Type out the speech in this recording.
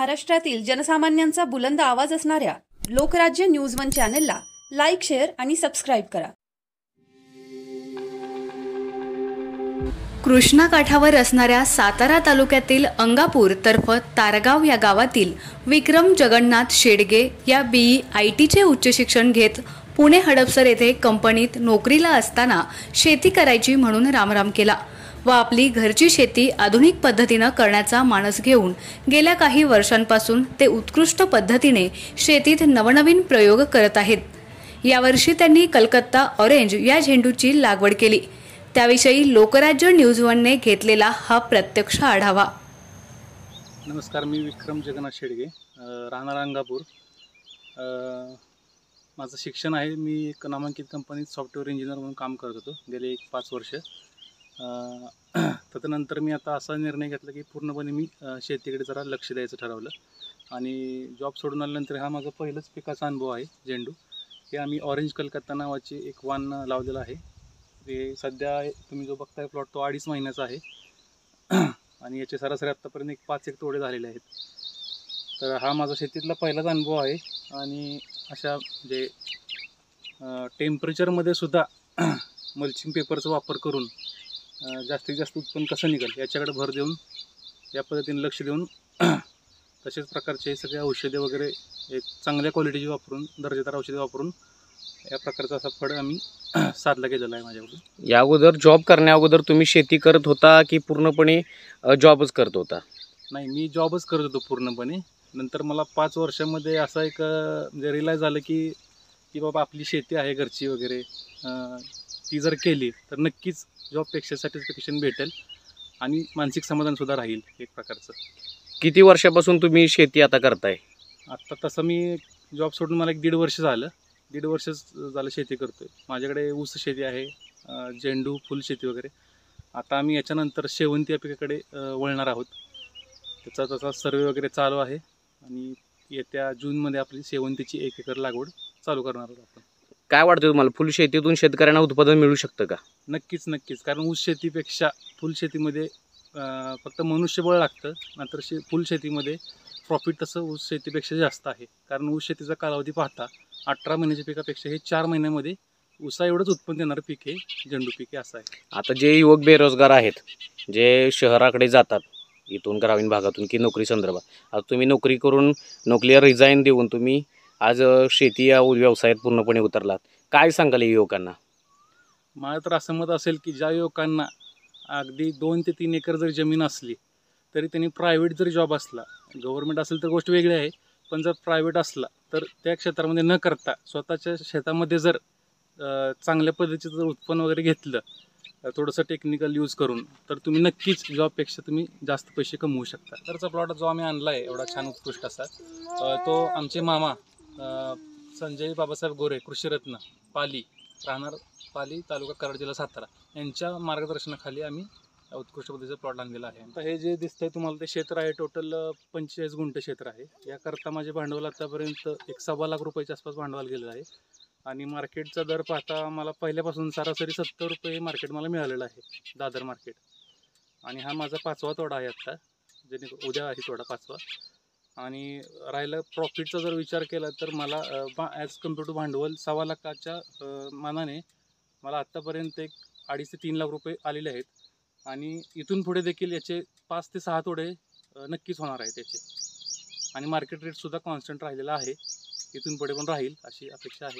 महाराष्ट्रातील जनसामान्यांचा बुलंद आवाज असणाऱ्या लोकराज्य न्यूज 1 चॅनलला लाईक, शेअर आणि सबस्क्राईब करा। कृष्णा काठावर असणाऱ्या सातारा तालुक्यातील अंगापूर तर्फ तारगाव या गावातील विक्रम जगन्नाथ शेडगे या BE-ITचे उच्च शिक्षण घेत पुणे हडपसर येथे कंपनीत नोकरीला असताना शेती करायची म्हणून रामराम केला व आपली घरची शेती आधुनिक पद्धतीने करण्याचा मानस घेऊन गेल्या काही वर्षांपासून ते उत्कृष्ट पद्धतीने शेतीत नवनवीन प्रयोग करत आहेत। यावर्षी त्यांनी कलकत्ता ऑरेंज या झेंडूची लागवड केली। त्याविषयी लोकराज्य न्यूज 1 ने घेतलेला हा प्रत्यक्ष आढावा। नमस्कार, मी विक्रम जगन्नाथ शेडगे, राहणार अंगापूर। माझं शिक्षण आहे, मी एक नामांकित कंपनीत सॉफ्टवेअर इंजिनियर म्हणून काम करत होतो गेले 5 वर्ष। तदनंतर मी आता असा निर्णय घेतला की पूर्णपणे मी शेतीकडे जरा लक्ष द्यायचं ठरवलं आणि जॉब सोडून आल्यानंतर हा माझा पहिलाच पिकाचा अनुभव आहे झेंडू। हे आम्ही ऑरेंज कलकत्ता नावाचे एक वाण लावलेलं आहे। ते सध्या तुम्ही जो बघताय प्लॉट तो 2.5 महिन्याचा आहे आणि याचे सरासरी आत्तापर्यंत 5-1 तोडे झालेले आहेत। तर हा माझा शेतीतला पहिलाच अनुभव आहे आणि अशा म्हणजे टेम्परेचरमध्ये सुद्धा मल्चिंग पेपरचा वापर करून जास्तीत जास्त उत्पन्न कसं निघेल याच्याकडे भर देऊन या पद्धतीने लक्ष देऊन तसेच प्रकारचे सगळे औषधे वगैरे एक चांगल्या क्वालिटीची वापरून दर्जेदार औषधे वापरून या प्रकारचा असा फळ आम्ही साधला गेलेला आहे माझ्याकडून। या अगोदर जॉब करण्या अगोदर तुम्ही शेती करत होता की पूर्णपणे जॉबच करत होता? नाही, मी जॉबच करत होतो पूर्णपणे। नंतर मला 5 वर्षामध्ये असं एक म्हणजे रिअलाईज झालं की बाबा आपली शेती आहे घरची वगैरे, ती जर केली तर नक्कीच जॉबपेक्षा सॅटिस्फॅक्शन भेटेल आणि मानसिक समाधानसुद्धा राहील एक प्रकारचं। किती वर्षापासून तुम्ही शेती आता करताय? आत्ता तसं मी जॉब सोडून मला 1.5 वर्ष झालं, 1.5 वर्ष झालं शेती करतोय। माझ्याकडे ऊस शेती आहे, झेंडू फुल शेती वगैरे। आता आम्ही याच्यानंतर शेवंती या पिकाकडे वळणार आहोत। त्याचा सर्वे वगैरे चालू आहे आणि येत्या जूनमध्ये आपली शेवंतीची 1 एकर लागवड चालू करणार आहोत आपण। काय वाटतं तुम्हाला, फुल शेतीतून शेतकऱ्यांना उत्पादन मिळू शकतं का? नक्कीच, कारण ऊस शेतीपेक्षा फुल शेतीमध्ये फक्त मनुष्यबळ लागतं, नंतर फुल शेतीमध्ये प्रॉफिट तसं ऊस शेतीपेक्षा जास्त आहे। कारण ऊस शेतीचा कालावधी पाहता 18 महिन्याच्या पिकापेक्षा हे 4 महिन्यामध्ये ऊसा एवढंच उत्पन्न देणारं पीक हे झेंडू पीक असं आहे। आता जे युवक बेरोजगार आहेत, जे शहराकडे जातात इथून ग्रामीण भागातून की नोकरी संदर्भात, आता तुम्ही नोकरी करून नोकरीला रिझाईन देऊन तुम्ही आज शेती या व्यवसायात पूर्णपणे उतरलात, काय सांगाल युवकांना? मला तर असं मत असेल की ज्या युवकांना अगदी 2 ते 3 एकर जरी जमीन असली तरी त्यांनी प्रायव्हेट जरी जॉब असला, गव्हर्नमेंट असेल तर गोष्ट वेगळी आहे, पण जर प्रायव्हेट असला तर त्या क्षेत्रामध्ये न करता स्वतःच्या शेतामध्ये जर चांगल्या पद्धतीचं जर उत्पन्न वगैरे घेतलं, थोडंसं टेक्निकल यूज करून, तर तुम्ही नक्कीच जॉबपेक्षा तुम्ही जास्त पैसे कमवू शकता। तरचा प्लॉट जो आम्ही आणला आहे एवढा छान उत्कृष्ट असा, तो आमचे मामा संजय बाबासाहेब गोरे, कृषीरत्न, पाली, राहणार पाली, तालुका कराड, जिल्हा सातारा यांच्या मार्गदर्शनाखाली आम्ही उत्कृष्ट पद्धतीचं प्लॉट आणलेला आहे। आता हे जे दिसतंय तुम्हाला ते क्षेत्र आहे, टोटल 45 गुंठ क्षेत्र आहे। याकरता माझे भांडवल आतापर्यंत 1.25 लाख रुपयाच्या आसपास भांडवल गेलेलं आहे आणि मार्केटचा दर पाहता मला पहिल्यापासून सरासरी 70 रुपये मार्केट मला मिळालेलं आहे, दादर मार्केट। आणि हा माझा 5वा तोडा आहे आत्ता, जेणे उद्या आहे तोडा 5वा। आणि राहिलं प्रॉफिटचा जर विचार केला तर मला ॲज कम्पेअर टू भांडवल 1.25 लाखाच्या मानाने मला आत्तापर्यंत 2.5 ते 3 लाख रुपये आलेले आहेत आणि इथून पुढे देखील याचे 5 ते 6 तोडे नक्कीच होणार आहेत याचे। आणि मार्केट रेटसुद्धा कॉन्स्टंट राहिलेला आहे, इथून पुढे पण राहील अशी अपेक्षा आहे।